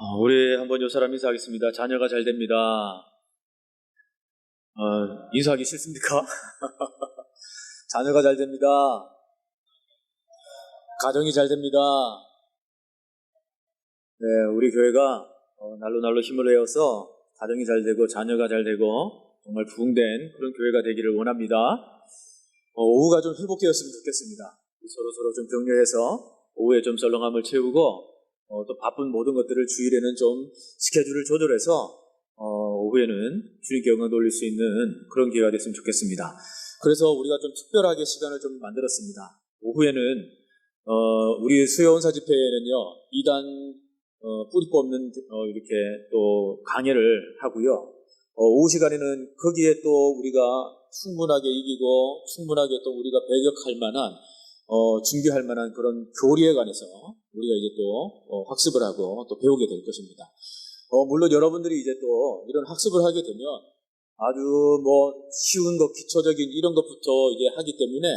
우리 한번 요 사람 인사하겠습니다. 자녀가 잘 됩니다. 인사하기 싫습니까? 자녀가 잘 됩니다. 가정이 잘 됩니다. 네, 우리 교회가 날로 힘을 내어서 가정이 잘 되고 자녀가 잘 되고 정말 부흥된 그런 교회가 되기를 원합니다. 오후가 좀 회복되었으면 좋겠습니다. 서로 좀 격려해서 오후에 좀 썰렁함을 채우고 또 바쁜 모든 것들을 주일에는 좀 스케줄을 조절해서 오후에는 주님께 영광 돌릴 수 있는 그런 기회가 됐으면 좋겠습니다. 그래서 우리가 좀 특별하게 시간을 좀 만들었습니다. 오후에는 우리 수요원사 집회에는요 2단 뿌리 뽑는 이렇게 또 강해를 하고요. 오후 시간에는 거기에 또 우리가 충분하게 이기고 충분하게 또 우리가 배격할 만한 준비할 만한 그런 교리에 관해서 우리가 이제 또 학습을 하고 또 배우게 될 것입니다. 물론 여러분들이 이제 또 이런 학습을 하게 되면 아주 쉬운 것, 기초적인 이런 것부터 이제 하기 때문에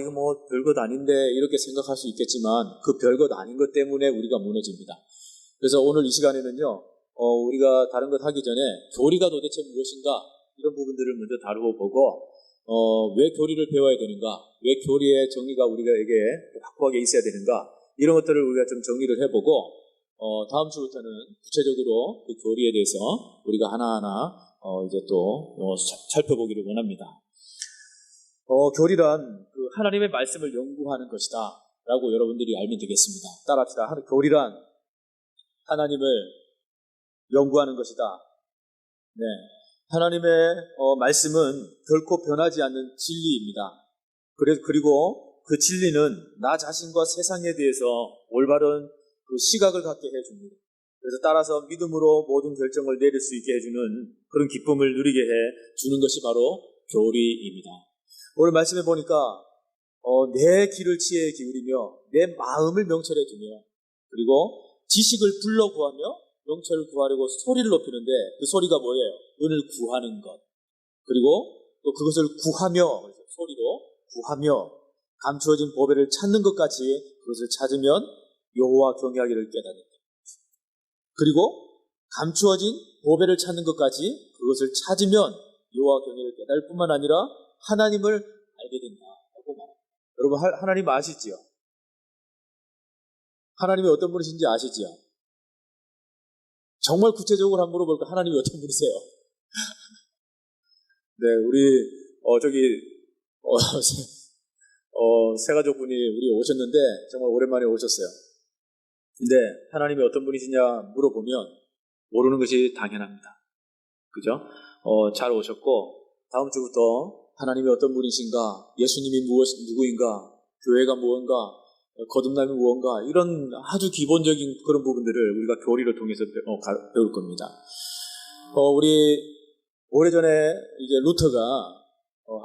이거 별것 아닌데 이렇게 생각할 수 있겠지만 그 별것 아닌 것 때문에 우리가 무너집니다. 그래서 오늘 이 시간에는요 우리가 다른 것 하기 전에 교리가 도대체 무엇인가 이런 부분들을 먼저 다루어 보고 왜 교리를 배워야 되는가, 왜 교리의 정의가 우리에게 확고하게 있어야 되는가 이런 것들을 우리가 좀 정리를 해보고 다음 주부터는 구체적으로 그 교리에 대해서 우리가 하나하나 이제 또 살펴보기를 원합니다. 교리란 그 하나님의 말씀을 연구하는 것이다 라고 여러분들이 알면 되겠습니다. 따라합시다. 교리란 하나님을 연구하는 것이다. 네, 하나님의 말씀은 결코 변하지 않는 진리입니다. 그리고 그 진리는 나 자신과 세상에 대해서 올바른 그 시각을 갖게 해줍니다. 그래서 따라서 믿음으로 모든 결정을 내릴 수 있게 해주는 그런 기쁨을 누리게 해주는 것이 바로 교리입니다. 오늘 말씀해 보니까 내 귀를 지혜에 기울이며 내 마음을 명철해 두며 그리고 지식을 불러 구하며 명철을 구하려고 소리를 높이는데 그 소리가 뭐예요? 은을 구하는 것. 그리고 또 그것을 구하며 소리로 구하며 감추어진 보배를 찾는 것 같이 그것을 찾으면 여호와 경외하기를 깨닫는다. 그리고 감추어진 보배를 찾는 것 같이 그것을 찾으면 여호와 경외를 깨달을 뿐만 아니라 하나님을 알게 된다고 말합니다. 여러분 하나님 아시지요? 하나님이 어떤 분이신지 아시지요? 정말 구체적으로 한번 물어볼까? 하나님이 어떤 분이세요? 네, 우리 새가족분이 우리 오셨는데 정말 오랜만에 오셨어요. 근데 하나님이 어떤 분이시냐 물어보면 모르는 것이 당연합니다. 그죠? 잘 오셨고 다음 주부터 하나님이 어떤 분이신가, 예수님이 누구인가, 교회가 무언가, 거듭남이 무언가 이런 아주 기본적인 그런 부분들을 우리가 교리를 통해서 배울 겁니다. 우리 오래전에 이제 루터가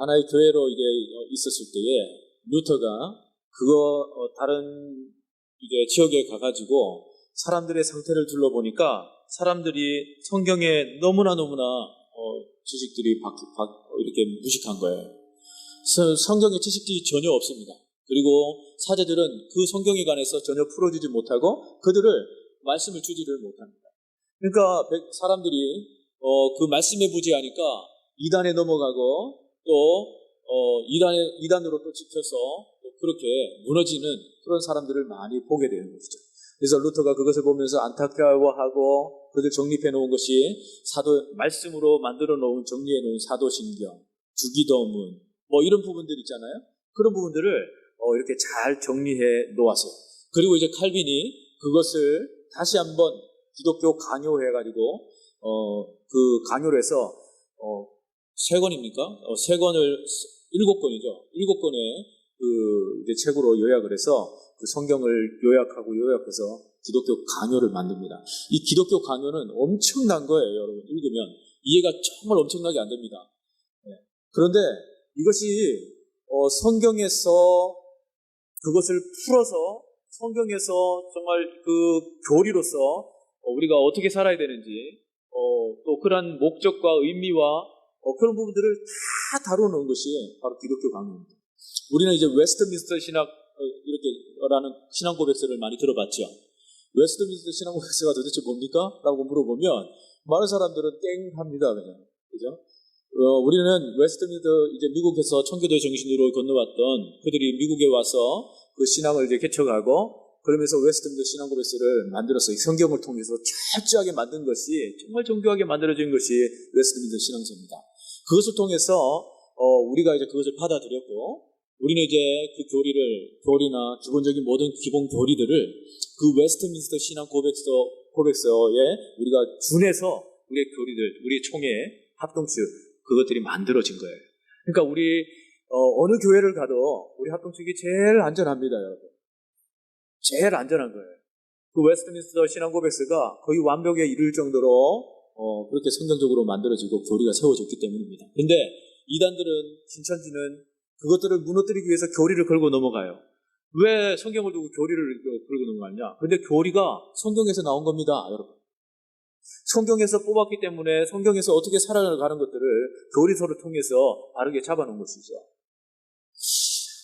하나의 교회로 이제 있었을 때에 루터가 다른 이제 지역에 가가지고 사람들의 상태를 둘러보니까 사람들이 성경에 너무나 지식들이 이렇게 무식한 거예요. 성경에 지식이 전혀 없습니다. 그리고 사제들은 그 성경에 관해서 전혀 풀어주지 못하고 그들을 말씀을 주지를 못합니다. 그러니까 사람들이 그 말씀에 부재하니까 이단에 넘어가고 또 이단으로 또 찍혀서 또 그렇게 무너지는 그런 사람들을 많이 보게 되는 것이죠. 그래서 루터가 그것을 보면서 안타까워하고 그것을 정립해 놓은 것이 말씀으로 만들어 놓은 정리해 놓은 사도신경, 주기도문 이런 부분들 있잖아요. 그런 부분들을 이렇게 잘 정리해 놓았어요. 그리고 이제 칼빈이 그것을 다시 한번 기독교 강요해가지고 그 강요를 해서 세 권입니까? 세 권을 7권이죠. 7권의 그 이제 책으로 요약을 해서 그 성경을 요약해서 기독교 강요를 만듭니다. 이 기독교 강요는 엄청난 거예요, 여러분. 읽으면 이해가 정말 엄청나게 안 됩니다. 네. 그런데 이것이 성경에서 그것을 풀어서 성경에서 정말 그 교리로서 우리가 어떻게 살아야 되는지 또 그런 목적과 의미와 그런 부분들을 다 다루어놓은 것이 바로 기독교 강요입니다. 우리는 이제 웨스트민스터 신학 이렇게라는 신앙 고백서를 많이 들어봤죠. 웨스트민스터 신앙고백서가 도대체 뭡니까? 라고 물어보면 많은 사람들은 땡 합니다. 그냥. 그죠? 우리는 웨스트민스터 이제 미국에서 청교도 정신으로 건너왔던 그들이 미국에 와서 그 신앙을 이제 개척하고 그러면서 웨스트민스터 신앙고백서를 만들었어요. 성경을 통해서 철저하게 만든 것이 정말 정교하게 만들어진 것이 웨스트민스터 신앙서입니다. 그것을 통해서 우리가 이제 그것을 받아들였고 우리는 이제 그 교리나 기본적인 모든 기본 교리들을 그 웨스트민스터 신앙 고백서에 우리가 준해서 우리의 교리들, 우리의 총회, 합동체 그것들이 만들어진 거예요. 그러니까 우리 어느 교회를 가도 우리 합동측이 제일 안전합니다, 여러분. 제일 안전한 거예요. 그 웨스트민스터 신앙 고백서가 거의 완벽에 이를 정도로 그렇게 성경적으로 만들어지고 교리가 세워졌기 때문입니다. 근데 이단들은, 신천지는 그것들을 무너뜨리기 위해서 교리를 걸고 넘어가요. 왜 성경을 두고 교리를 걸고 넘어가냐? 근데 교리가 성경에서 나온 겁니다, 여러분. 성경에서 뽑았기 때문에 성경에서 어떻게 살아가는 것들을 교리서를 통해서 바르게 잡아놓은 것이죠.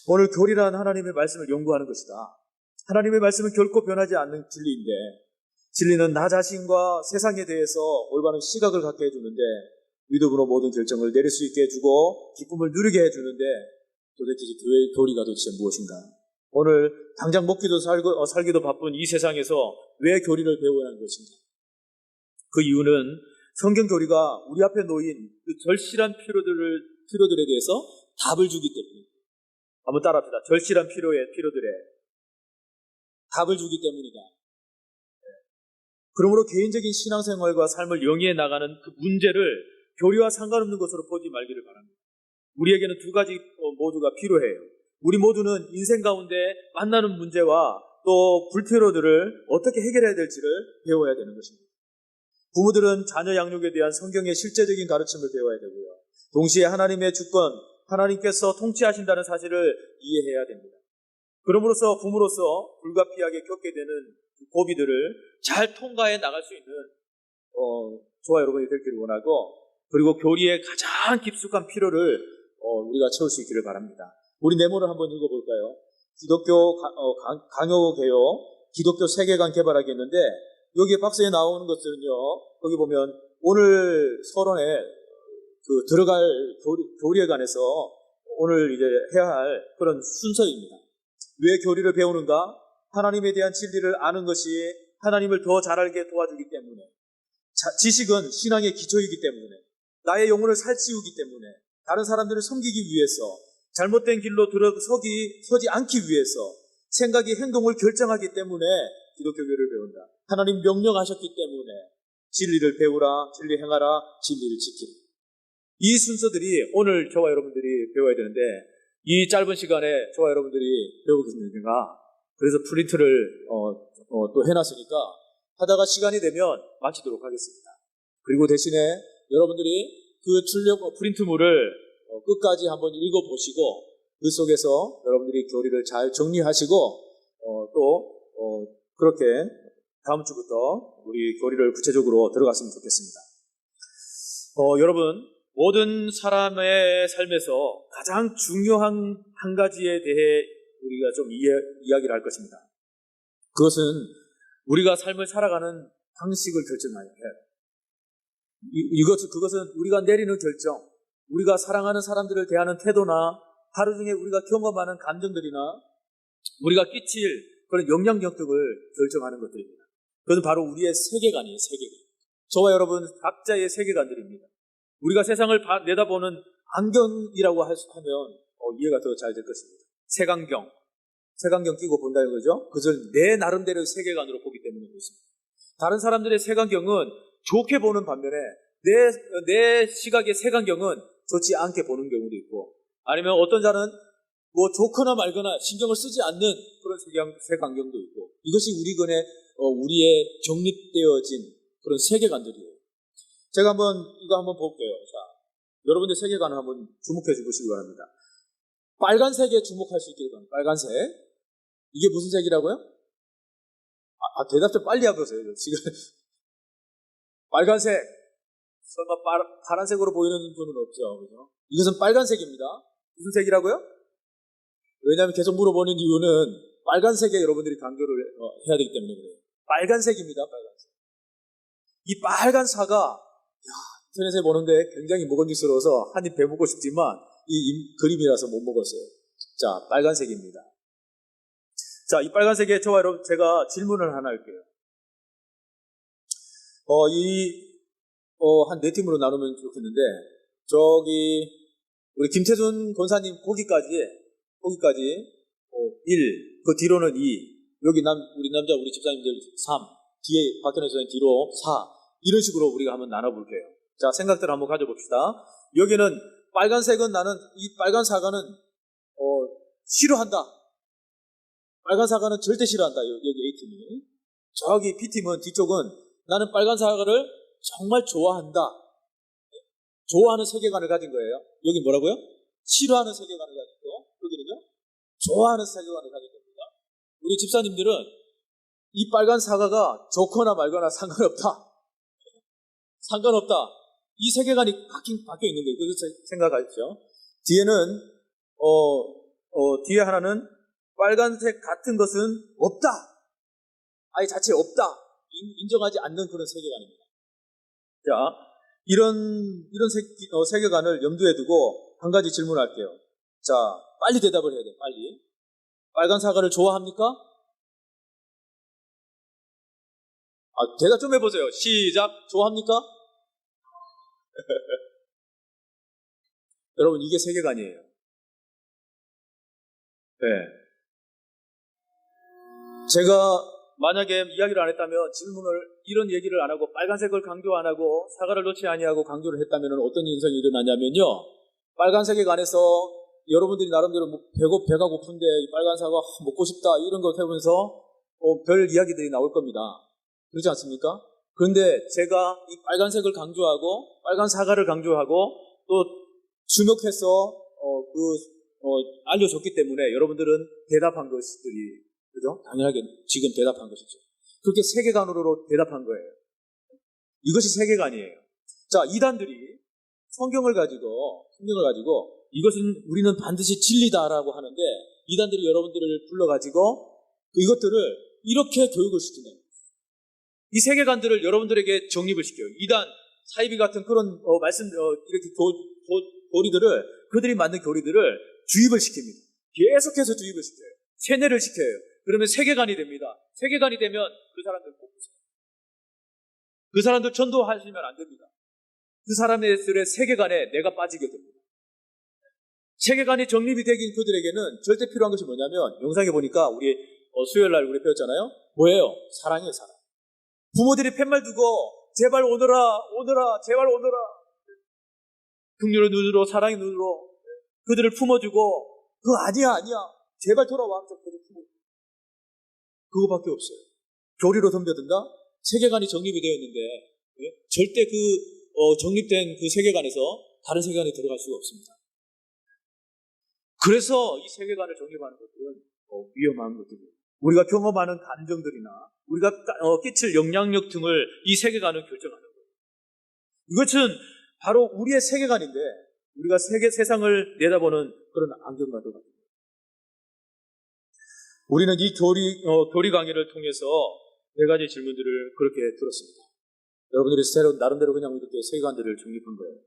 오늘 교리란 하나님의 말씀을 연구하는 것이다. 하나님의 말씀은 결코 변하지 않는 진리인데 진리는 나 자신과 세상에 대해서 올바른 시각을 갖게 해주는데 믿음으로 모든 결정을 내릴 수 있게 해주고 기쁨을 누리게 해주는데 도대체 교리가 도대체 무엇인가? 오늘 당장 먹기도 살기도 바쁜 이 세상에서 왜 교리를 배워야 하는 것인가? 그 이유는 성경 교리가 우리 앞에 놓인 그 절실한 필요들에 대해서 답을 주기 때문입니다. 한번 따라합시다. 절실한 필요들에 답을 주기 때문이다. 그러므로 개인적인 신앙생활과 삶을 영위해 나가는 그 문제를 교리와 상관없는 것으로 보지 말기를 바랍니다. 우리에게는 두 가지 모두가 필요해요. 우리 모두는 인생 가운데 만나는 문제와 또 불필요들을 어떻게 해결해야 될지를 배워야 되는 것입니다. 부모들은 자녀 양육에 대한 성경의 실제적인 가르침을 배워야 되고요. 동시에 하나님의 주권, 하나님께서 통치하신다는 사실을 이해해야 됩니다. 그럼으로써 부모로서 불가피하게 겪게 되는 고비들을 잘 통과해 나갈 수 있는 저와 여러분이 되기를 원하고 그리고 교리의 가장 깊숙한 필요를 우리가 채울 수 있기를 바랍니다. 우리 내모를 한번 읽어볼까요? 기독교 강요개요, 기독교 세계관 개발하기 했는데 여기에 박스에 나오는 것들은요. 거기 보면 오늘 서론에 들어갈 교리에 관해서 오늘 이제 해야 할 그런 순서입니다. 왜 교리를 배우는가? 하나님에 대한 진리를 아는 것이 하나님을 더 잘 알게 도와주기 때문에 지식은 신앙의 기초이기 때문에 나의 영혼을 살찌우기 때문에 다른 사람들을 섬기기 위해서 잘못된 길로 서지 않기 위해서 생각이 행동을 결정하기 때문에 기독교교를 배운다. 하나님 명령하셨기 때문에 진리를 배우라, 진리 행하라, 진리를 지키라. 이 순서들이 오늘 저와 여러분들이 배워야 되는데 이 짧은 시간에 저와 여러분들이 배우겠는가? 그래서 프린트를 또 해놨으니까 하다가 시간이 되면 마치도록 하겠습니다. 그리고 대신에 여러분들이 그 프린트물을 끝까지 한번 읽어보시고 그 속에서 여러분들이 교리를 잘 정리하시고 그렇게 다음 주부터 우리 교리를 구체적으로 들어갔으면 좋겠습니다. 여러분 모든 사람의 삶에서 가장 중요한 한 가지에 대해 우리가 좀 이야기를 할 것입니다. 그것은 우리가 삶을 살아가는 방식을 결정해야 해요. 그것은 우리가 내리는 결정, 우리가 사랑하는 사람들을 대하는 태도나 하루 중에 우리가 경험하는 감정들이나 우리가 끼칠 그런 영향력들을 결정하는 것들입니다. 그것은 바로 우리의 세계관이에요, 세계관. 저와 여러분 각자의 세계관들입니다. 우리가 세상을 내다보는 안경이라고 하면 이해가 더 잘 될 것입니다. 색안경 끼고 본다는 거죠. 그것을 내 나름대로의 세계관으로 보기 때문에 그렇습니다. 다른 사람들의 색안경은 좋게 보는 반면에 내 시각의 색안경은 좋지 않게 보는 경우도 있고 아니면 어떤 자는 뭐 좋거나 말거나 신경을 쓰지 않는 그런 색안경도 있고 이것이 우리의 정립되어진 그런 세계관들이에요. 제가 이거 한번 볼게요. 자, 여러분들 세계관을 한번 주목해 주시기 바랍니다. 빨간색에 주목할 수 있기를 바랍니다. 빨간색. 이게 무슨 색이라고요? 대답 좀 빨리 해보세요. 지금. 빨간색. 설마 파란색으로 보이는 분은 없죠. 그죠? 이것은 빨간색입니다. 무슨 색이라고요? 왜냐하면 계속 물어보는 이유는 빨간색에 여러분들이 강조를 해야 되기 때문에 그래요. 빨간색입니다. 빨간색. 이 빨간 사과, 인터넷에 보는데 굉장히 먹음직스러워서 한 입 베먹고 싶지만 이 그림이라서 못 먹었어요. 자, 빨간색입니다. 자, 이 빨간색에 저와 여러분 제가 질문을 하나 할게요. 한 네 팀으로 나누면 좋겠는데, 저기, 우리 김태준 권사님 거기까지 1, 그 뒤로는 2, 여기 우리 남자, 우리 집사님들 3, 뒤에 박현혜 선생님 뒤로 4, 이런 식으로 우리가 한번 나눠볼게요. 자, 생각들을 한번 가져봅시다. 여기는 빨간색은 나는 이 빨간 사과는, 싫어한다. 빨간 사과는 절대 싫어한다. 여기 A팀이. 저기 B팀은 뒤쪽은 나는 빨간 사과를 정말 좋아한다. 좋아하는 세계관을 가진 거예요. 여기 뭐라고요? 싫어하는 세계관을 가지고, 여기는요? 좋아하는 세계관을 가진 겁니다. 우리 집사님들은 이 빨간 사과가 좋거나 말거나 상관없다. 상관없다. 이 세계관이 바뀌어 있는 거예요. 그래서 생각하십시오. 뒤에는, 뒤에 하나는 빨간색 같은 것은 없다. 아예 자체에 없다. 인정하지 않는 그런 세계관입니다. 자, 이런 세계관을 염두에 두고 한 가지 질문할게요. 자, 빨리 대답을 해야 돼요. 빨리. 빨간 사과를 좋아합니까? 대답 좀 해보세요. 시작. 좋아합니까? 여러분, 이게 세계관이에요. 네. 제가 만약에 이야기를 안 했다면, 이런 얘기를 안 하고 빨간색을 강조 안 하고 사과를 넣지 아니하고 강조를 했다면 어떤 현상이 일어나냐면요, 빨간색에 관해서 여러분들이 나름대로 배가 고픈데 이 빨간 사과 먹고 싶다 이런 거 해보면서 별 이야기들이 나올 겁니다. 그렇지 않습니까? 그런데 제가 이 빨간색을 강조하고 빨간 사과를 강조하고 또 주목해서 알려줬기 때문에 여러분들은 대답한 것들이, 그죠? 당연하게 지금 대답한 것이죠. 그렇게 세계관으로 대답한 거예요. 이것이 세계관이에요. 자, 이단들이 성경을 가지고 이것은 우리는 반드시 진리다라고 하는데, 이단들이 여러분들을 불러가지고 이것들을 이렇게 교육을 시키는, 이 세계관들을 여러분들에게 정립을 시켜요. 이단, 사이비 같은 그런 이렇게 교리들을, 그들이 만든 교리들을 주입을 시킵니다. 계속해서 주입을 시켜요. 세뇌를 시켜요. 그러면 세계관이 됩니다. 세계관이 되면 그 사람들 못 보세요. 그 사람들 전도하시면 안 됩니다. 그 사람들의 세계관에 내가 빠지게 됩니다. 세계관이 정립이 되긴 그들에게는 절대 필요한 것이 뭐냐면, 영상에 보니까 우리 수요일날 우리 배웠잖아요. 뭐예요? 사랑이에요, 사랑. 부모들이 팻말 두고 제발 오너라, 제발 오너라. 긍휼의 눈으로, 사랑의 눈으로 그들을 품어주고, 그거 아니야. 제발 돌아와. 그들을 품어주고. 그거밖에 없어요. 교리로 덤벼든다? 세계관이 정립이 되어 있는데, 절대 정립된 그 세계관에서 다른 세계관에 들어갈 수가 없습니다. 그래서 이 세계관을 정립하는 것들은 위험한 것들이에요. 우리가 경험하는 감정들이나 우리가 끼칠 영향력 등을 이 세계관은 결정하는 거예요. 이것은 바로 우리의 세계관인데, 우리가 세상을 내다보는 그런 안경과도 같아요. 우리는 이 교리 강의를 통해서 네 가지 질문들을 그렇게 들었습니다. 여러분들이 나름대로 그냥 이렇게 세계관들을 정립한 거예요.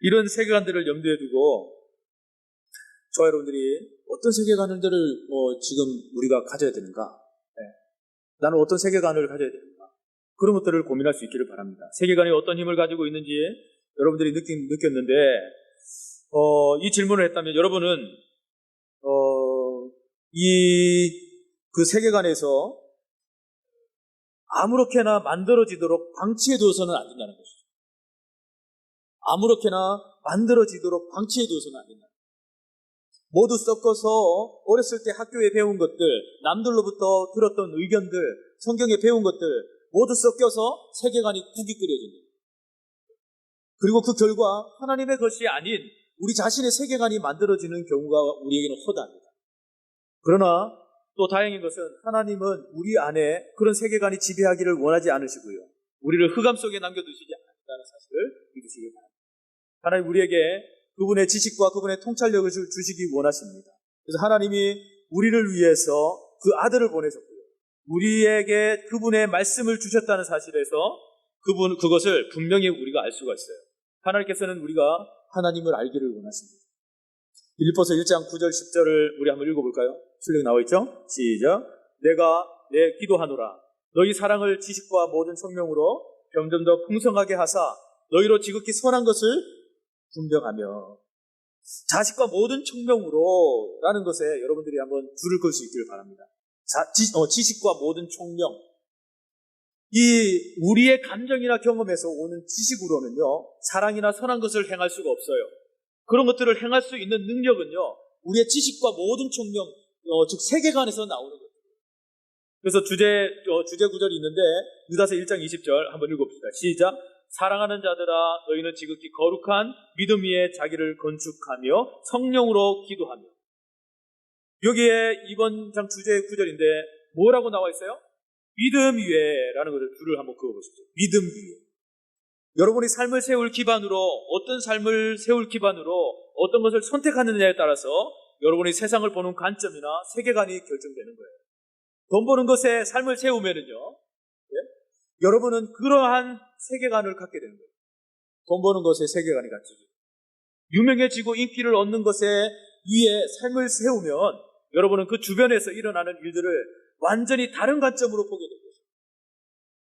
이런 세계관들을 염두에 두고 저와 여러분들이 어떤 세계관들을 지금 우리가 가져야 되는가? 네. 나는 어떤 세계관을 가져야 되는가? 그런 것들을 고민할 수 있기를 바랍니다. 세계관이 어떤 힘을 가지고 있는지 여러분들이 느꼈는데, 이 질문을 했다면 여러분은 그 세계관에서 아무렇게나 만들어지도록 방치해두어서는 안 된다는 것이죠. 아무렇게나 만들어지도록 방치해두어서는 안 된다. 모두 섞어서 어렸을 때 학교에 배운 것들, 남들로부터 들었던 의견들, 성경에 배운 것들 모두 섞여서 세계관이 국이 끓여집니다. 그리고 그 결과 하나님의 것이 아닌 우리 자신의 세계관이 만들어지는 경우가 우리에게는 허다합니다. 그러나 또 다행인 것은 하나님은 우리 안에 그런 세계관이 지배하기를 원하지 않으시고요, 우리를 흑암 속에 남겨두시지 않는다는 사실을 믿으시기 바랍니다. 하나님 우리에게 그분의 지식과 그분의 통찰력을 주시기 원하십니다. 그래서 하나님이 우리를 위해서 그 아들을 보내셨고요, 우리에게 그분의 말씀을 주셨다는 사실에서 그것을 분명히 우리가 알 수가 있어요. 하나님께서는 우리가 하나님을 알기를 원하십니다. 빌립보서 1장 9절 10절을 우리 한번 읽어볼까요? 출력 나와 있죠? 시작. 내가 내 기도하노라. 너희 사랑을 지식과 모든 성령으로 점점 더 풍성하게 하사 너희로 지극히 선한 것을 분별하며. 자식과 모든 총명으로 라는 것에 여러분들이 한번 줄을 걸 수 있기를 바랍니다. 지식과 모든 총명. 이 우리의 감정이나 경험에서 오는 지식으로는요, 사랑이나 선한 것을 행할 수가 없어요. 그런 것들을 행할 수 있는 능력은요, 우리의 지식과 모든 총명, 즉 세계관에서 나오는 거예요. 그래서 주제 구절이 있는데 유다서 1장 20절 한번 읽어봅시다. 시작. 사랑하는 자들아 너희는 지극히 거룩한 믿음 위에 자기를 건축하며 성령으로 기도하며. 여기에 이번 장 주제 구절인데 뭐라고 나와 있어요? 믿음 위에라는 것을 줄을 한번 그어보시죠. 믿음 위에. 여러분이 삶을 세울 기반으로, 어떤 삶을 세울 기반으로 어떤 것을 선택하느냐에 따라서 여러분이 세상을 보는 관점이나 세계관이 결정되는 거예요. 돈 버는 것에 삶을 세우면은요, 예? 여러분은 그러한 세계관을 갖게 되는 거예요. 돈 버는 것에 세계관이 갖춰지고, 유명해지고 인기를 얻는 것에 위에 삶을 세우면 여러분은 그 주변에서 일어나는 일들을 완전히 다른 관점으로 보게 되는 거죠.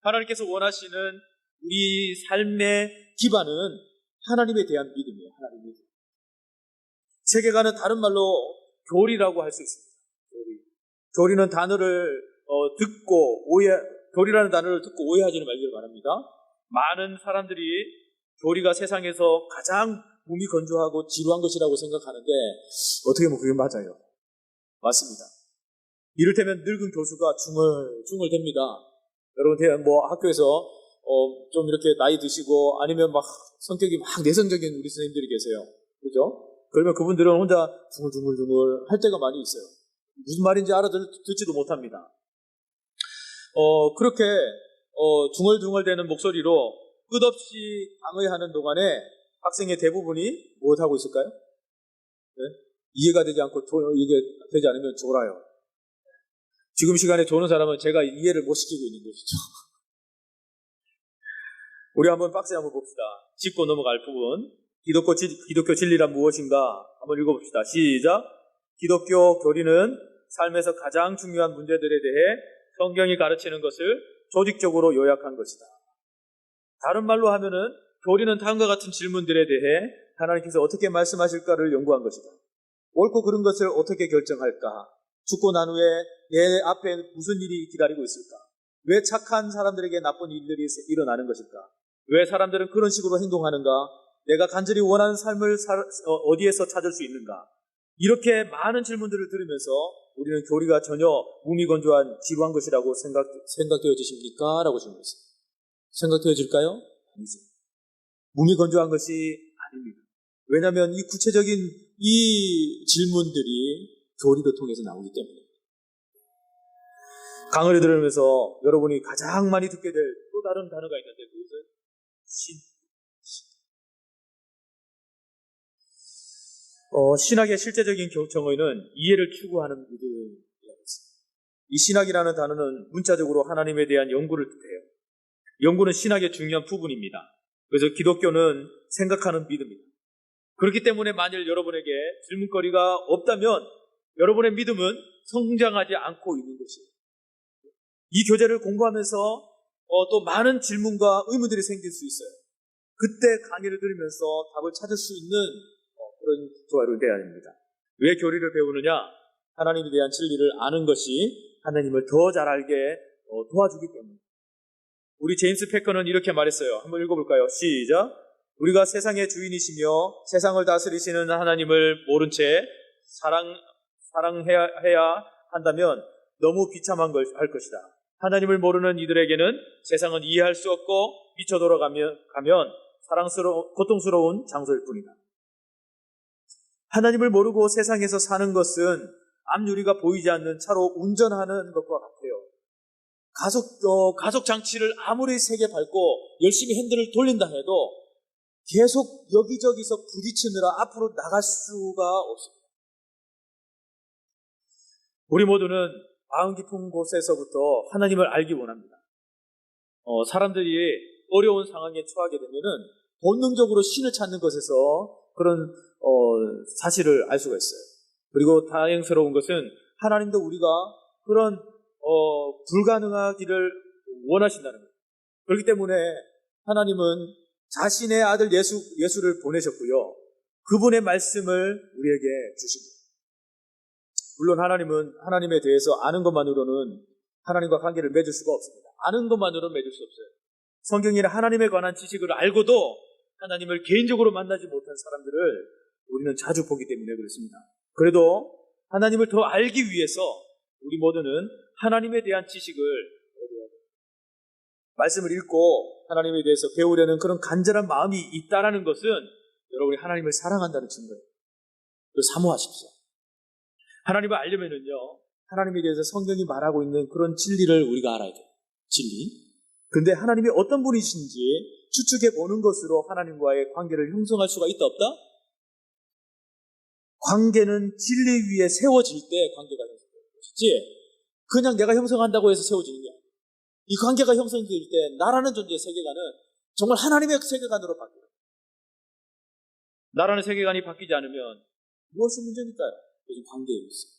하나님께서 원하시는 우리 삶의 기반은 하나님에 대한 믿음이에요. 하나님의 믿음. 세계관은 다른 말로 교리라고 할 수 있습니다. 교리는 단어를 교리라는 단어를 듣고 오해하지는 말기를 바랍니다. 많은 사람들이 교리가 세상에서 가장 몸이 건조하고 지루한 것이라고 생각하는데 어떻게 보면 그게 맞아요. 맞습니다. 이를테면 늙은 교수가 중얼댑니다. 여러분 학교에서 좀 이렇게 나이 드시고 아니면 막 성격이 막 내성적인 우리 선생님들이 계세요. 그죠? 그러면 그분들은 혼자 중얼중얼 할 때가 많이 있어요. 무슨 말인지 알아듣지도 못합니다. 그렇게 중얼중얼대는 목소리로 끝없이 강의하는 동안에 학생의 대부분이 무엇하고 있을까요? 네? 이해가 되지 않고 이게 되지 않으면 졸아요. 지금 시간에 조는 사람은 제가 이해를 못 시키고 있는 것이죠. 우리 한번 박스에 한번 봅시다. 짚고 넘어갈 부분. 기독교 진리란 무엇인가? 한번 읽어봅시다. 시작. 기독교 교리는 삶에서 가장 중요한 문제들에 대해 성경이 가르치는 것을 조직적으로 요약한 것이다. 다른 말로 하면은 교리는 다음과 같은 질문들에 대해 하나님께서 어떻게 말씀하실까를 연구한 것이다. 옳고 그른 것을 어떻게 결정할까? 죽고 난 후에 내 앞에 무슨 일이 기다리고 있을까? 왜 착한 사람들에게 나쁜 일들이 일어나는 것일까? 왜 사람들은 그런 식으로 행동하는가? 내가 간절히 원하는 삶을 어디에서 찾을 수 있는가? 이렇게 많은 질문들을 들으면서 우리는 교리가 전혀 무미건조한 지루한 것이라고 생각되어지십니까? 라고 질문했어요. 생각되어질까요? 아니죠. 무미건조한 것이 아닙니다. 왜냐하면 이 구체적인 이 질문들이 교리를 통해서 나오기 때문에. 강의를 들으면서 여러분이 가장 많이 듣게 될 또 다른 단어가 있는데 그것은 신학의 실제적인 정의는 이해를 추구하는 믿음이라고 했습니다. 이 신학이라는 단어는 문자적으로 하나님에 대한 연구를 뜻해요. 연구는 신학의 중요한 부분입니다. 그래서 기독교는 생각하는 믿음입니다. 그렇기 때문에 만일 여러분에게 질문거리가 없다면 여러분의 믿음은 성장하지 않고 있는 것이에요. 이 교재를 공부하면서 또 많은 질문과 의문들이 생길 수 있어요. 그때 강의를 들으면서 답을 찾을 수 있는 그런 조화를 돼야 됩니다. 왜 교리를 배우느냐? 하나님에 대한 진리를 아는 것이 하나님을 더 잘 알게 도와주기 때문에. 우리 제임스 패커는 이렇게 말했어요. 한번 읽어볼까요? 시작. 우리가 세상의 주인이시며 세상을 다스리시는 하나님을 모른 채 사랑해야 한다면 너무 비참한 걸 할 것이다. 하나님을 모르는 이들에게는 세상은 이해할 수 없고 미쳐 돌아가면 고통스러운 장소일 뿐이다. 하나님을 모르고 세상에서 사는 것은 앞유리가 보이지 않는 차로 운전하는 것과 같아요. 가속 장치를 아무리 세게 밟고 열심히 핸들을 돌린다 해도 계속 여기저기서 부딪히느라 앞으로 나갈 수가 없습니다. 우리 모두는 마음 깊은 곳에서부터 하나님을 알기 원합니다. 사람들이 어려운 상황에 처하게 되면은 본능적으로 신을 찾는 것에서 그런 사실을 알 수가 있어요. 그리고 다행스러운 것은 하나님도 우리가 그런 불가능하기를 원하신다는 거예요. 그렇기 때문에 하나님은 자신의 아들 예수를 보내셨고요. 그분의 말씀을 우리에게 주십니다. 물론 하나님은 하나님에 대해서 아는 것만으로는 하나님과 관계를 맺을 수가 없습니다. 아는 것만으로는 맺을 수 없어요. 성경에는 하나님에 관한 지식을 알고도 하나님을 개인적으로 만나지 못한 사람들을 우리는 자주 보기 때문에 그렇습니다. 그래도 하나님을 더 알기 위해서 우리 모두는 하나님에 대한 지식을 얻어야 됩니다. 말씀을 읽고 하나님에 대해서 배우려는 그런 간절한 마음이 있다는 것은 여러분이 하나님을 사랑한다는 증거예요. 그걸 사모하십시오. 하나님을 알려면은요, 하나님에 대해서 성경이 말하고 있는 그런 진리를 우리가 알아야 돼요. 진리. 근데 하나님이 어떤 분이신지 추측해 보는 것으로 하나님과의 관계를 형성할 수가 있다 없다? 관계는 진리 위에 세워질 때 관계가 형성되는 것이지, 그냥 내가 형성한다고 해서 세워지는 게 아니에요. 이 관계가 형성될 때 나라는 존재의 세계관은 정말 하나님의 세계관으로 바뀌어요. 나라는 세계관이 바뀌지 않으면 무엇이 문제일까요? 요즘 관계에 있어요.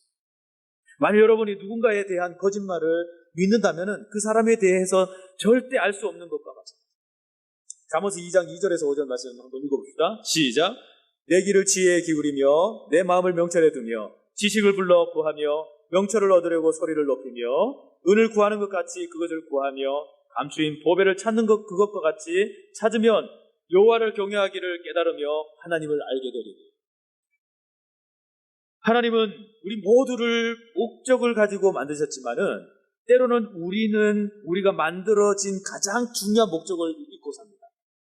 만약 여러분이 누군가에 대한 거짓말을 믿는다면 그 사람에 대해서 절대 알 수 없는 것과 마찬가지입니다. 잠언서 2장 2절에서 5절 말씀 한번 읽어봅시다. 시작. 내 귀를 지혜에 기울이며 내 마음을 명철에 두며 지식을 불러 구하며 명철을 얻으려고 소리를 높이며 은을 구하는 것 같이 그것을 구하며 감추인 보배를 찾는 것 그것과 같이 찾으면 여호와를 경외하기를 깨달으며 하나님을 알게 되리니. 하나님은 우리 모두를 목적을 가지고 만드셨지만은 때로는 우리가 만들어진 가장 중요한 목적을 잊고 삽니다.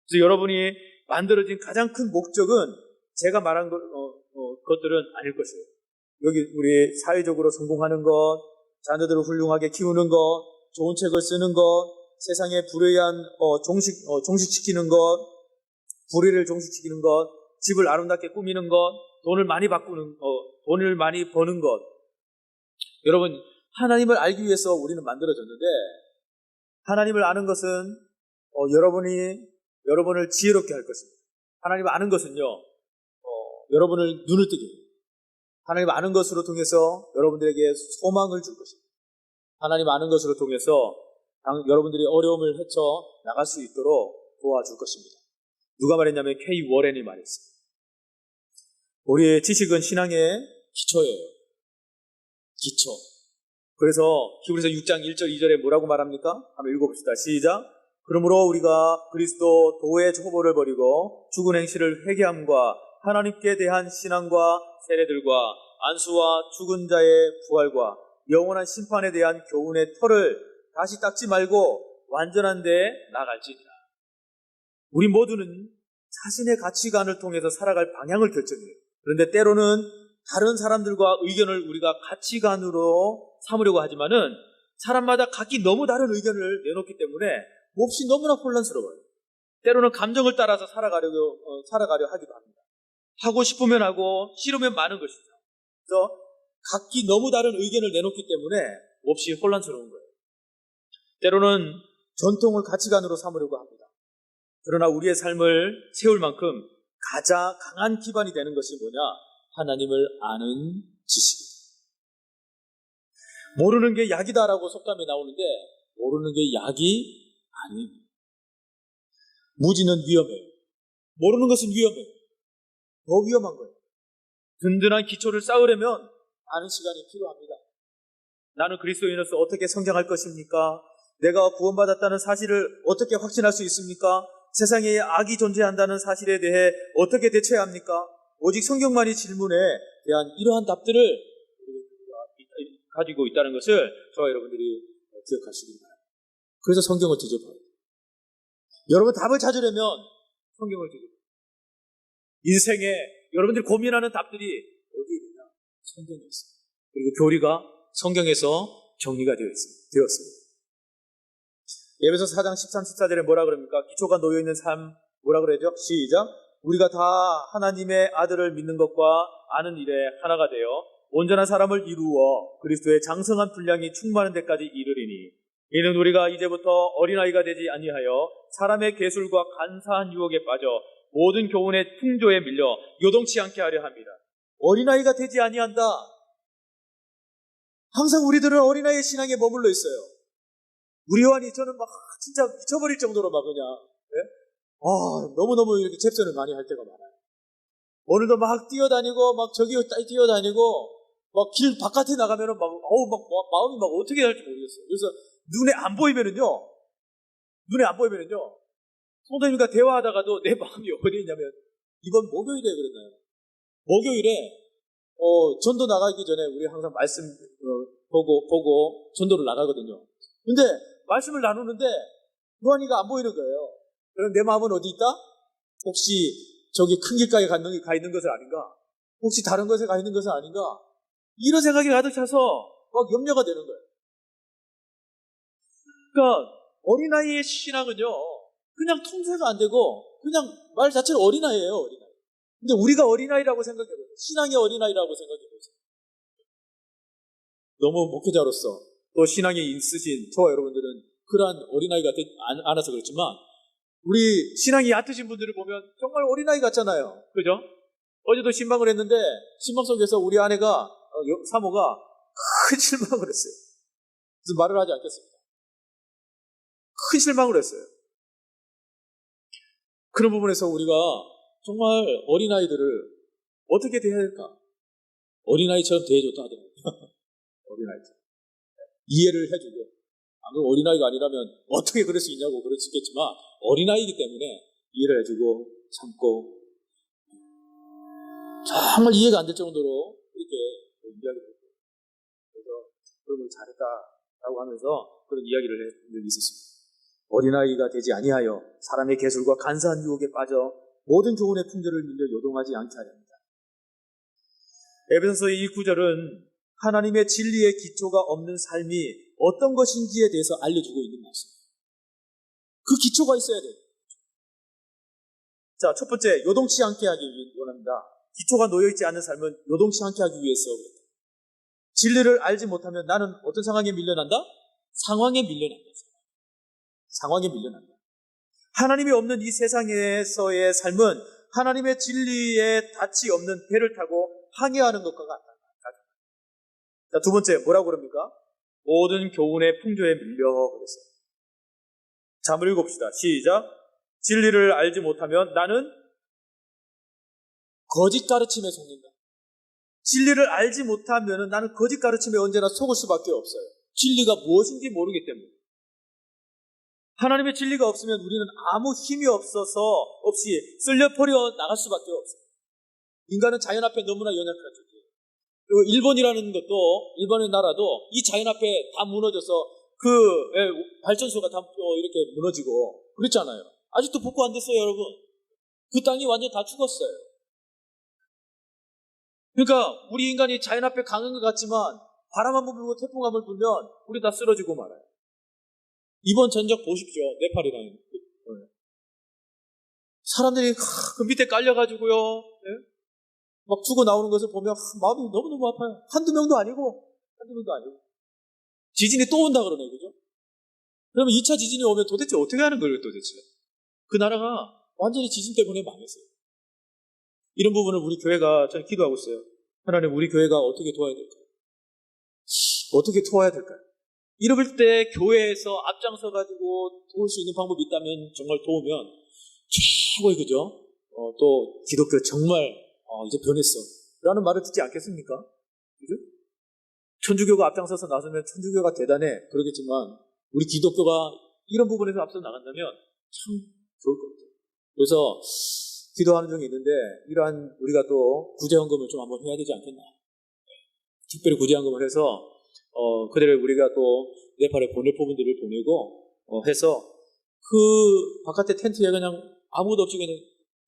그래서 여러분이 만들어진 가장 큰 목적은 제가 말한 것들은 아닐 것이에요. 여기 우리 사회적으로 성공하는 것, 자녀들을 훌륭하게 키우는 것, 좋은 책을 쓰는 것, 세상에 불의한 종식시키는 것, 불의를 종식시키는 것, 집을 아름답게 꾸미는 것, 돈을 많이 버는 것. 여러분, 하나님을 알기 위해서 우리는 만들어졌는데, 하나님을 아는 것은 여러분을 지혜롭게 할 것입니다. 하나님을 아는 것은요, 여러분을 눈을 뜨게 해요. 하나님 아는 것으로 통해서 여러분들에게 소망을 줄 것입니다. 하나님 아는 것으로 통해서 여러분들이 어려움을 헤쳐 나갈 수 있도록 도와줄 것입니다. 누가 말했냐면 K 워렌이 말했어요. 우리의 지식은 신앙의 기초예요. 기초. 그래서 히브리서 6장 1절 2절에 뭐라고 말합니까? 한번 읽어봅시다. 시작. 그러므로 우리가 그리스도 도의 초보를 버리고 죽은 행실을 회개함과 하나님께 대한 신앙과 세례들과 안수와 죽은 자의 부활과 영원한 심판에 대한 교훈의 털을 다시 닦지 말고 완전한 데 나아갈지니라. 우리 모두는 자신의 가치관을 통해서 살아갈 방향을 결정해요. 그런데 때로는 다른 사람들과 의견을 우리가 가치관으로 삼으려고 하지만은 사람마다 각기 너무 다른 의견을 내놓기 때문에 몹시 너무나 혼란스러워요. 때로는 감정을 따라서 살아가려 하기도 합니다. 하고 싶으면 하고 싫으면 마는 것이죠. 그래서 각기 너무 다른 의견을 내놓기 때문에 몹시 혼란스러운 거예요. 때로는 전통을 가치관으로 삼으려고 합니다. 그러나 우리의 삶을 세울 만큼 가장 강한 기반이 되는 것이 뭐냐? 하나님을 아는 지식입니다. 모르는 게 약이다라고 속담에 나오는데 모르는 게 약이 아닙니다. 무지는 위험해요. 모르는 것은 위험해요. 더 위험한 거예요. 든든한 기초를 쌓으려면 많은 시간이 필요합니다. 나는 그리스도인으로서 어떻게 성장할 것입니까? 내가 구원받았다는 사실을 어떻게 확신할 수 있습니까? 세상에 악이 존재한다는 사실에 대해 어떻게 대처해야 합니까? 오직 성경만이 질문에 대한 이러한 답들을 가지고 있다는 것을 저와 여러분들이 기억하시기 바랍니다. 그래서 성경을 뒤져봐요. 여러분 답을 찾으려면 성경을 뒤져봐요. 인생에 여러분들이 고민하는 답들이 어디에 있느냐? 성경에 있습니다. 그리고 교리가 성경에서 정리가 되었습니다. 예배서 4장 13, 14절에 뭐라 그럽니까? 기초가 놓여있는 삶 뭐라 그러죠? 시작. 우리가 다 하나님의 아들을 믿는 것과 아는 일에 하나가 되어 온전한 사람을 이루어 그리스도의 장성한 분량이 충만한 데까지 이르리니 이는 우리가 이제부터 어린아이가 되지 아니하여 사람의 계술과 간사한 유혹에 빠져 모든 교훈의 풍조에 밀려 요동치 않게 하려 합니다. 어린아이가 되지 아니한다. 항상 우리들은 어린아이의 신앙에 머물러 있어요. 우리 요한이 저는 막 진짜 미쳐버릴 정도로 막 그냥 너무너무 이렇게 잽선을 많이 할 때가 많아요. 오늘도 막 뛰어다니고 막 저기 뛰어다니고 막 길 바깥에 나가면은 막 마음이 막 어떻게 할지 모르겠어요. 그래서 눈에 안 보이면은요 성도님과 대화하다가도 내 마음이 어디 있냐면 이번 목요일에 그랬나요? 목요일에 전도 나가기 전에 우리 항상 말씀 보고 전도를 나가거든요. 근데 말씀을 나누는데 요한이가 안 보이는 거예요. 그럼 내 마음은 어디 있다? 혹시 저기 큰 길가에 가 있는 것은 아닌가? 혹시 다른 것에 가 있는 것은 아닌가? 이런 생각이 가득 차서 막 염려가 되는 거예요. 그러니까 어린아이의 신앙은요 그냥 통제가 안 되고 그냥 말 자체는 어린아이예요. 어린아이. 근데 우리가 어린아이라고 생각해보세요. 신앙의 어린아이라고 생각해보세요. 너무 목회자로서 또 신앙이 있으신 저와 여러분들은 그러한 어린아이가 되지 않아서 그렇지만 우리 신앙이 얕으신 분들을 보면 정말 어린아이 같잖아요. 그죠? 어제도 신방을 했는데 신방 속에서 우리 아내가 사모가 큰 실망을 했어요. 그래서 말을 하지 않겠습니다. 큰 실망을 했어요. 그런 부분에서 우리가 정말 어린아이들을 어떻게 대해야 될까? 어린아이처럼 대해줬다 하더라고요. 어린아이처럼. 이해를 해주고. 어린아이가 아니라면 어떻게 그럴 수 있냐고 그럴 수 있겠지만 어린아이이기 때문에 이해를 해주고 참고 정말 이해가 안 될 정도로 이렇게 이야기를 했어요. 그래서 그런 걸 잘했다라고 하면서 그런 이야기를 한 적이 있었습니다. 어린아이가 되지 아니하여 사람의 계술과 간사한 유혹에 빠져 모든 교훈의 풍조를 밀려 요동하지 않게 하려 합니다. 에베소서의 이 구절은 하나님의 진리의 기초가 없는 삶이 어떤 것인지에 대해서 알려주고 있는 말씀입니다. 그 기초가 있어야 돼요. 자, 첫 번째, 요동치 않게 하기 원합니다. 기초가 놓여있지 않은 삶은 요동치 않게 하기 위해서 그렇다. 진리를 알지 못하면 나는 어떤 상황에 밀려난다? 상황에 밀려난다. 상황에 밀려난다. 하나님이 없는 이 세상에서의 삶은 하나님의 진리에 닻이 없는 배를 타고 항해하는 것과 같다. 자, 두 번째, 뭐라고 그럽니까? 모든 교훈의 풍조에 밀려 그랬어요. 자, 한번 읽어봅시다. 시작. 진리를 알지 못하면 나는 거짓 가르침에 속는다. 진리를 알지 못하면 나는 거짓 가르침에 언제나 속을 수밖에 없어요. 진리가 무엇인지 모르기 때문에. 하나님의 진리가 없으면 우리는 아무 힘이 없이 쓸려버려 나갈 수밖에 없어요. 인간은 자연 앞에 너무나 연약하죠. 그리고 일본의 나라도 이 자연 앞에 다 무너져서 그 발전소가 다 이렇게 무너지고 그랬잖아요. 아직도 복구 안 됐어요, 여러분. 그 땅이 완전 다 죽었어요. 그러니까 우리 인간이 자연 앞에 강한 것 같지만 바람 한번 불고 태풍 한번 불면 우리 다 쓰러지고 말아요. 이번 전적 보십시오. 네팔이라는. 사람들이 그 밑에 깔려가지고요. 네? 막 죽어 나오는 것을 보면 마음이 너무너무 아파요. 한두 명도 아니고. 지진이 또 온다 그러네, 그죠? 그러면 2차 지진이 오면 도대체 어떻게 하는 거예요, 도대체? 그 나라가 완전히 지진 때문에 망했어요. 이런 부분을 우리 교회가 저는 기도하고 있어요. 하나님, 우리 교회가 어떻게 도와야 될까요? 어떻게 도와야 될까요? 이럴 때 교회에서 앞장서가지고 도울 수 있는 방법이 있다면 정말 도우면 최고의, 그죠? 또 기독교 정말 이제 변했어 라는 말을 듣지 않겠습니까? 그죠? 천주교가 앞장서서 나서면 천주교가 대단해 그러겠지만 우리 기독교가 이런 부분에서 앞서 나간다면 참 좋을 것 같아요. 그래서 기도하는 중에 있는데 이러한 우리가 또 구제헌금을 좀 한번 해야 되지 않겠나. 특별히 구제헌금을 해서 그들을 우리가 또 네팔에 보낼 부분들을 보내고 해서 그 바깥에 텐트에 그냥 아무것도 없이 그냥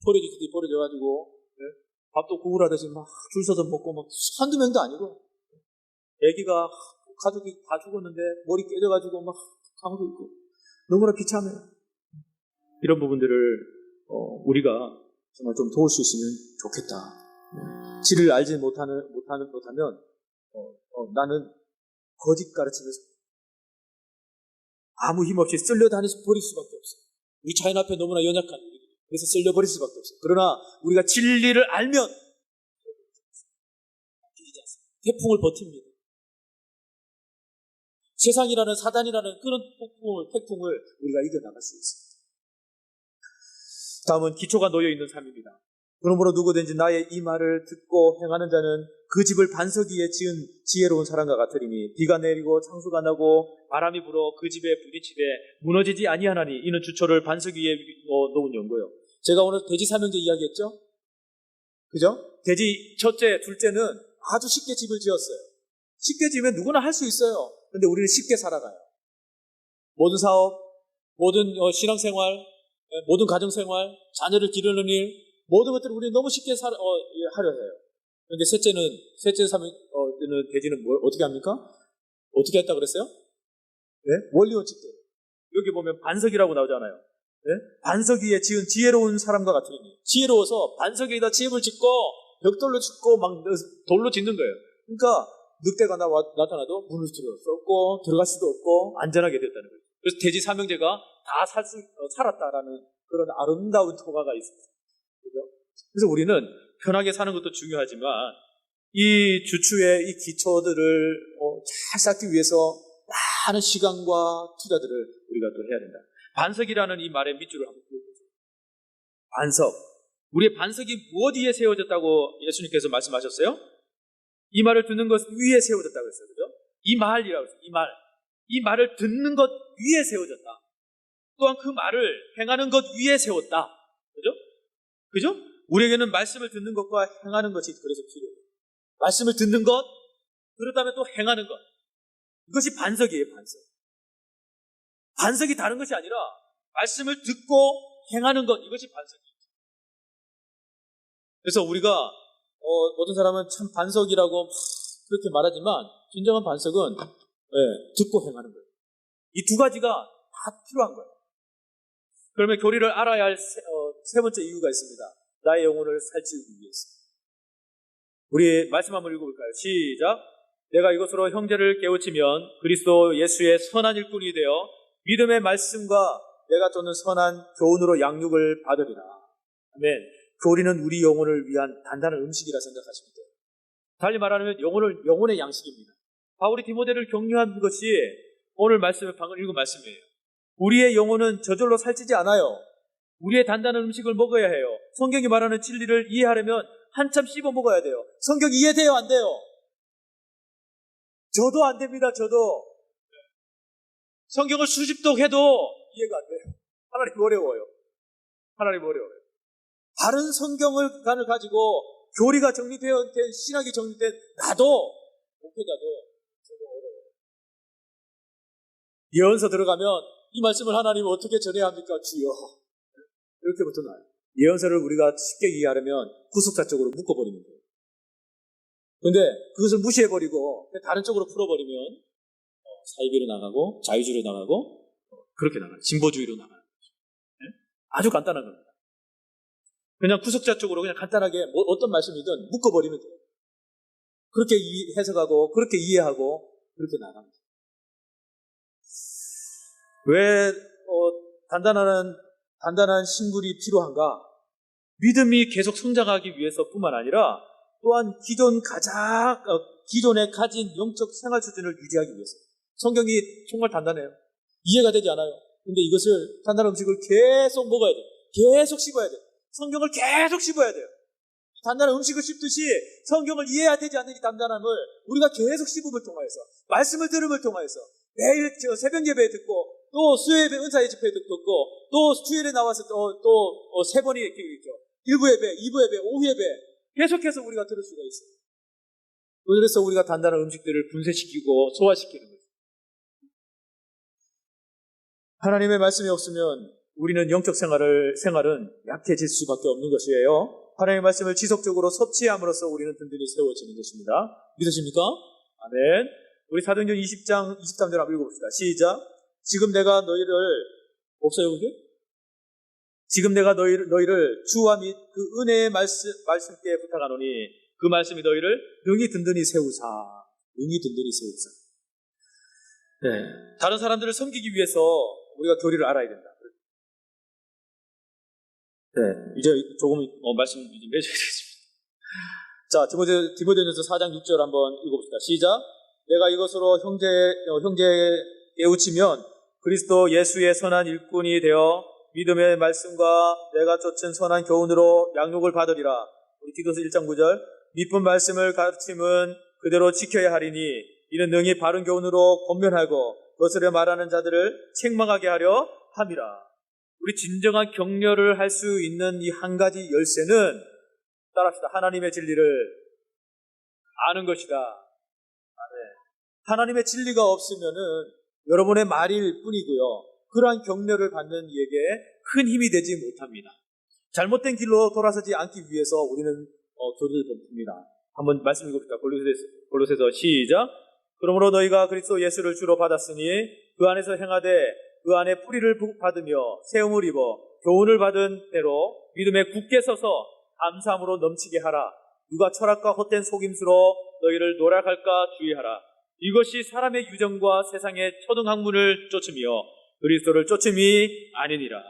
버려져가지고 밥도 구울하듯이 막 줄 서서 먹고 막 한두 명도 아니고 애기가 가족이 다 죽었는데 머리 깨져가지고 막 가만히 있고 너무나 비참해요. 이런 부분들을 우리가 정말 좀 도울 수 있으면 좋겠다. 진리를 알지 못하면 나는 거짓 가르침에서 아무 힘없이 쓸려다니서 버릴 수밖에 없어요. 우리 자연 앞에 너무나 연약한 우리. 그래서 쓸려버릴 수밖에 없어요. 그러나 우리가 진리를 알면 비리지 않습니다. 태풍을 버팁니다. 세상이라는 사단이라는 그런 태풍을 우리가 이겨나갈 수 있습니다. 다음은 기초가 놓여있는 삶입니다. 그러므로 누구든지 나의 이 말을 듣고 행하는 자는 그 집을 반석 위에 지은 지혜로운 사람과 같으리니 비가 내리고 창수가 나고 바람이 불어 그 집에 부딪히되 무너지지 아니하나니 이는 주초를 반석 위에 놓은 연고요. 제가 오늘 돼지 삼형제 이야기했죠? 그죠? 돼지 첫째, 둘째는 아주 쉽게 집을 지었어요. 쉽게 지으면 누구나 할 수 있어요. 근데 우리는 쉽게 살아가요. 모든 사업, 모든 신앙생활, 모든 가정생활, 자녀를 기르는 일, 모든 것들을 우리는 너무 쉽게 하려 해요. 그런데 셋째 돼지는 뭘 어떻게 합니까? 어떻게 했다 그랬어요? 네? 원리원칙대로. 여기 보면 반석이라고 나오잖아요. 네? 반석 위에 지은 지혜로운 사람과 같으니 지혜로워서 반석 위에다 집을 짓고 벽돌로 짓고 막 돌로 짓는 거예요. 그러니까 늑대가 나타나도 문을 들을 수 없고 들어갈 수도 없고 안전하게 됐다는 거예요. 그래서 돼지 삼형제가 다 살았다라는 그런 아름다운 토가가 있습니다. 그죠? 그래서 우리는 편하게 사는 것도 중요하지만 이 주추의 이 기초들을 잘 쌓기 위해서 많은 시간과 투자들을 우리가 또 해야 된다. 반석이라는 이 말의 밑줄을 한번 그어보세요. 반석. 우리의 반석이 무엇 위에 세워졌다고 예수님께서 말씀하셨어요? 이 말을 듣는 것 위에 세워졌다고 했어요. 그죠? 이 말이라고 했어요. 이 말. 이 말을 듣는 것 위에 세워졌다. 또한 그 말을 행하는 것 위에 세웠다. 그죠? 그죠? 우리에게는 말씀을 듣는 것과 행하는 것이 그래서 필요해요. 말씀을 듣는 것, 그렇다면 또 행하는 것. 이것이 반석이에요, 반석. 반석이 다른 것이 아니라 말씀을 듣고 행하는 것, 이것이 반석이에요. 그래서 우리가 어떤 사람은 참 반석이라고 그렇게 말하지만 진정한 반석은 듣고 행하는 거예요. 이 두 가지가 다 필요한 거예요. 그러면 교리를 알아야 할 세 번째 이유가 있습니다. 나의 영혼을 살찌우기 위해서. 우리 말씀 한번 읽어볼까요? 시작. 내가 이것으로 형제를 깨우치면 그리스도 예수의 선한 일꾼이 되어 믿음의 말씀과 내가 쫓는 선한 교훈으로 양육을 받으리라. 아멘. 교리는 우리 영혼을 위한 단단한 음식이라 생각하시면 돼요. 달리 말하면 영혼의 양식입니다. 바울이 디모데를 격려한 것이 오늘 말씀을 방금 읽은 말씀이에요. 우리의 영혼은 저절로 살찌지 않아요. 우리의 단단한 음식을 먹어야 해요. 성경이 말하는 진리를 이해하려면 한참 씹어 먹어야 돼요. 성경 이해돼요? 안 돼요? 저도 안 됩니다. 저도. 성경을 수집독 해도 이해가 안 돼요. 하나님 어려워요. 하나님 어려워요. 다른 성경을 가지고 교리가 정리된 신학이 정리된 나도 목회자도 저도 어려워요. 예언서 들어가면 이 말씀을 하나님 어떻게 전해야 합니까? 주여. 이렇게부터 나요. 예언서를 우리가 쉽게 이해하려면 구속사적으로 묶어버리면 돼요. 그런데 그것을 무시해버리고 다른 쪽으로 풀어버리면 사이비로 나가고 자유주의로 나가고 그렇게 나가요. 진보주의로 나가는 거죠. 네? 아주 간단한 겁니다. 그냥 구속자 쪽으로 그냥 간단하게 어떤 말씀이든 묶어버리면 돼요. 그렇게 해석하고 그렇게 이해하고 그렇게 나갑니다. 왜 단단한 신불이 필요한가? 믿음이 계속 성장하기 위해서뿐만 아니라 또한 기존에 가진 영적 생활 수준을 유지하기 위해서. 성경이 정말 단단해요. 이해가 되지 않아요. 근데 이것을 단단한 음식을 계속 먹어야 돼요. 계속 씹어야 돼요. 성경을 계속 씹어야 돼요. 단단한 음식을 씹듯이 성경을 이해해야 되지 않는 이 단단함을 우리가 계속 씹음을 통하여서 말씀을 들음을 통하여서 매일 새벽 예배 듣고 또 수요예배 은사의 집회 듣고 또 주일에 나와서 또 세 번이 있죠. 1부 예배, 2부 예배, 오후 예배 계속해서 우리가 들을 수가 있어요. 그래서 우리가 단단한 음식들을 분쇄시키고 소화시키는 거예요. 하나님의 말씀이 없으면 우리는 영적 생활은 약해질 수밖에 없는 것이에요. 하나님의 말씀을 지속적으로 섭취함으로써 우리는 든든히 세워지는 것입니다. 믿으십니까? 아멘. 우리 사도행전 20장 23절 한번 읽어봅시다. 시작. 지금 내가 너희를 없어요 그게? 지금 내가 너희를 주와 및 그 은혜의 말씀께 부탁하노니 그 말씀이 너희를 능히 든든히 세우사. 능히 든든히 세울 사람. 네. 다른 사람들을 섬기기 위해서 우리가 교리를 알아야 된다. 네. 이제 조금 말씀 좀 해줘야 되겠습니다. 자, 디모데전서 4장 6절 한번 읽어봅시다. 시작. 내가 이것으로 형제에 깨우치면 그리스도 예수의 선한 일꾼이 되어 믿음의 말씀과 내가 쫓은 선한 교훈으로 양육을 받으리라. 우리 디도서 1장 9절. 미쁜 말씀을 가르침은 그대로 지켜야 하리니 이는 능히 바른 교훈으로 권면하고 거스려 말하는 자들을 책망하게 하려 함이라. 우리 진정한 격려를 할 수 있는 이 한 가지 열쇠는 따라합시다. 하나님의 진리를 아는 것이다. 아멘. 하나님의 진리가 없으면은 여러분의 말일 뿐이고요. 그러한 격려를 받는 이에게 큰 힘이 되지 못합니다. 잘못된 길로 돌아서지 않기 위해서 우리는 교리를 범습니다. 한번 말씀 읽읍시다. 골로새서 시작. 그러므로 너희가 그리스도 예수를 주로 받았으니 그 안에서 행하되 그 안에 뿌리를 받으며 세움을 입어 교훈을 받은 대로 믿음에 굳게 서서 감사함으로 넘치게 하라. 누가 철학과 헛된 속임수로 너희를 노략할까 주의하라. 이것이 사람의 유정과 세상의 초등학문을 쫓으며 그리스도를 쫓음이 아니니라.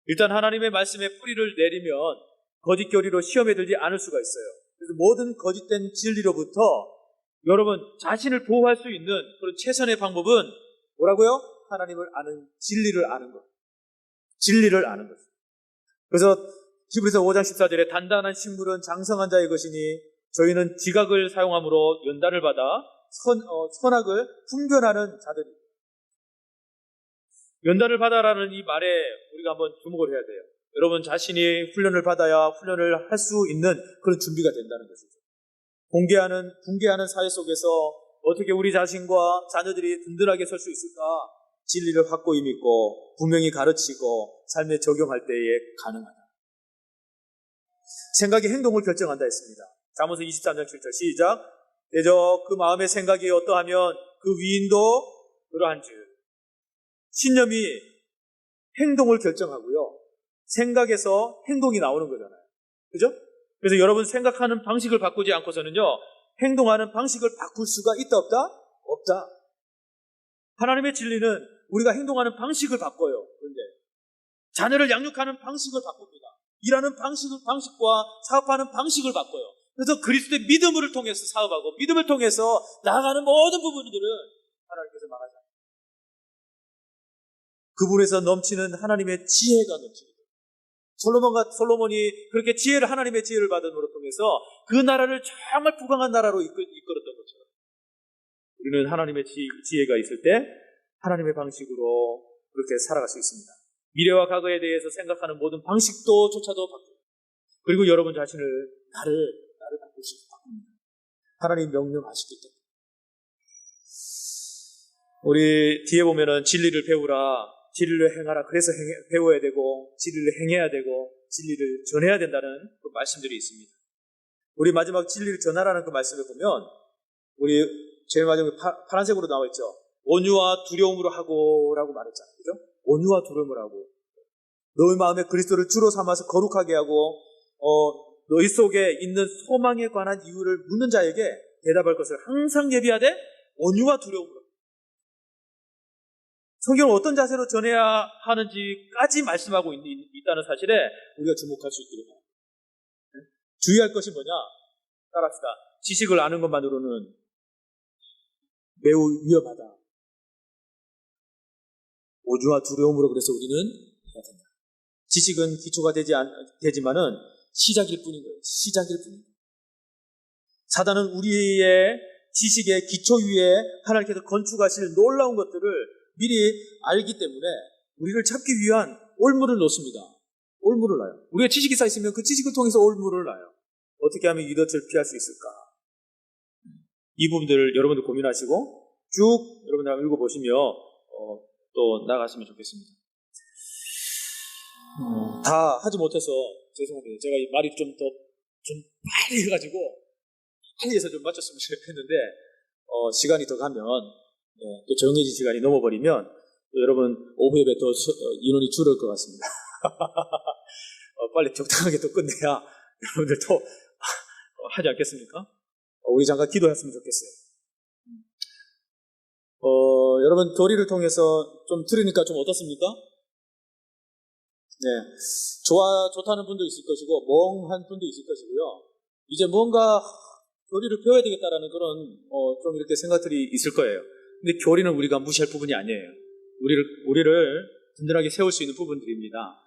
일단 하나님의 말씀에 뿌리를 내리면 거짓 교리로 시험에 들지 않을 수가 있어요. 그래서 모든 거짓된 진리로부터 여러분 자신을 보호할 수 있는 그런 최선의 방법은 뭐라고요? 하나님을 아는 진리를 아는 것. 진리를 아는 것. 그래서 히브리서 5장 14절에 단단한 식물은 장성한 자의 것이니 저희는 지각을 사용함으로 연단을 받아 선악을 분별하는 자들이. 연단을 받아라는 이 말에 우리가 한번 주목을 해야 돼요. 여러분 자신이 훈련을 받아야 훈련을 할 수 있는 그런 준비가 된다는 것이죠. 붕괴하는 사회 속에서 어떻게 우리 자신과 자녀들이 든든하게 설 수 있을까? 진리를 확고히 믿고 분명히 가르치고 삶에 적용할 때에 가능하다. 생각이 행동을 결정한다 했습니다. 잠언서 23장 7절 시작. 대저 그 마음의 생각이 어떠하면 그 위인도 그러한즉. 신념이 행동을 결정하고요. 생각에서 행동이 나오는 거잖아요. 그죠? 그래서 여러분 생각하는 방식을 바꾸지 않고서는요. 행동하는 방식을 바꿀 수가 있다 없다? 없다. 하나님의 진리는 우리가 행동하는 방식을 바꿔요. 그런데 자녀를 양육하는 방식을 바꿉니다. 일하는 방식과 사업하는 방식을 바꿔요. 그래서 그리스도의 믿음을 통해서 사업하고 믿음을 통해서 나아가는 모든 부분들은 하나님께서 말하지 않습니다. 그분에서 넘치는 하나님의 지혜가 넘칩니다. 솔로몬이 그렇게 하나님의 지혜를 받음으로 통해서 그 나라를 정말 부강한 나라로 이끌었던 것처럼 우리는 하나님의 지혜가 있을 때 하나님의 방식으로 그렇게 살아갈 수 있습니다. 미래와 과거에 대해서 생각하는 모든 방식도 조차도 바꾸고 그리고 여러분 자신을 나를 바꿀 수 바꿉니다. 하나님 명령하시기 때문에 우리 뒤에 보면은 진리를 배우라, 진리를 행하라. 그래서 배워야 되고 진리를 행해야 되고 진리를 전해야 된다는 그 말씀들이 있습니다. 우리 마지막 진리를 전하라는 그 말씀을 보면 우리 제일 마지막에 파란색으로 나와 있죠. 온유와 두려움으로 하고라고 말했잖아요. 그죠? 온유와 두려움을 하고 너희 마음에 그리스도를 주로 삼아서 거룩하게 하고 너희 속에 있는 소망에 관한 이유를 묻는 자에게 대답할 것을 항상 예비하되 온유와 두려움으로. 성경을 어떤 자세로 전해야 하는지까지 말씀하고 있다는 사실에 우리가 주목할 수 있기를 바랍니다. 주의할 것이 뭐냐? 따라합시다. 지식을 아는 것만으로는 매우 위험하다. 온유와 두려움으로 그래서 우리는 해야 된다. 지식은 기초가 되지만은 시작일 뿐인 거예요. 시작일 뿐인 거예요. 사단은 우리의 지식의 기초 위에 하나님께서 건축하실 놀라운 것들을 미리 알기 때문에 우리를 잡기 위한 올무를 놓습니다. 올무를 놔요. 우리가 지식이 쌓여있으면 그 지식을 통해서 올무를 놔요. 어떻게 하면 이 덫을 피할 수 있을까? 이 부분들을 여러분들 고민하시고 쭉 여러분들 한번 읽어보시며 또 나아갔으면 좋겠습니다. 다 하지 못해서 죄송합니다. 제가 이 말이 좀 빨리 해가지고 빨리 해서 좀 맞췄으면 좋겠는데 시간이 더 가면 또 정해진 시간이 넘어버리면 또 여러분 오후 예배 또 인원이 줄을 것 같습니다. 빨리 적당하게 또 끝내야 여러분들 또 하지 않겠습니까? 우리 잠깐 기도했으면 좋겠어요. 여러분 교리를 통해서 좀 들으니까 좀 어떻습니까? 네, 좋다는 분도 있을 것이고 멍한 분도 있을 것이고요. 이제 뭔가 교리를 배워야 되겠다라는 그런 좀 이렇게 생각들이 있을 거예요. 근데 교리는 우리가 무시할 부분이 아니에요. 우리를 든든하게 세울 수 있는 부분들입니다.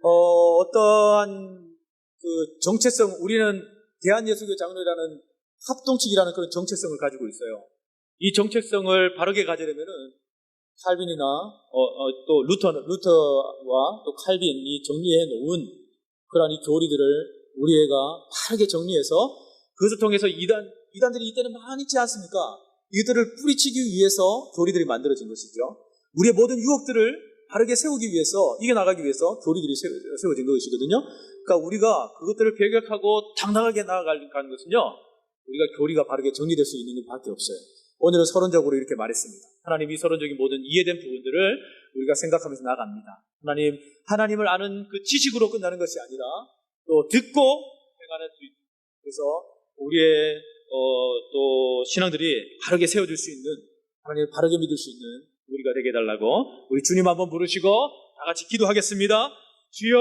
어떠한 그 정체성, 우리는 대한예수교 장로라는 합동측이라는 그런 정체성을 가지고 있어요. 이 정체성을 바르게 가지려면은 칼빈이나 또 루터와 또 칼빈이 정리해 놓은 그러한 이 교리들을 우리가 바르게 정리해서 그것을 통해서 이단들이 이때는 많이 있지 않습니까? 이들을 뿌리치기 위해서 교리들이 만들어진 것이죠. 우리의 모든 유혹들을 바르게 세우기 위해서, 이겨나가기 위해서 교리들이 세워진 것이거든요. 그러니까 우리가 그것들을 배격하고 당당하게 나아가는 것은요, 우리가 교리가 바르게 정리될 수 있는 것밖에 없어요. 오늘은 서론적으로 이렇게 말했습니다. 하나님이 서론적인 모든 이해된 부분들을 우리가 생각하면서 나아갑니다. 하나님을 아는 그 지식으로 끝나는 것이 아니라 또 듣고 행하는 수 있는, 그래서 우리의 또 신앙들이 바르게 세워질 수 있는, 하나님을 바르게 믿을 수 있는 우리가 되게 해달라고 우리 주님 한번 부르시고 다 같이 기도하겠습니다. 주여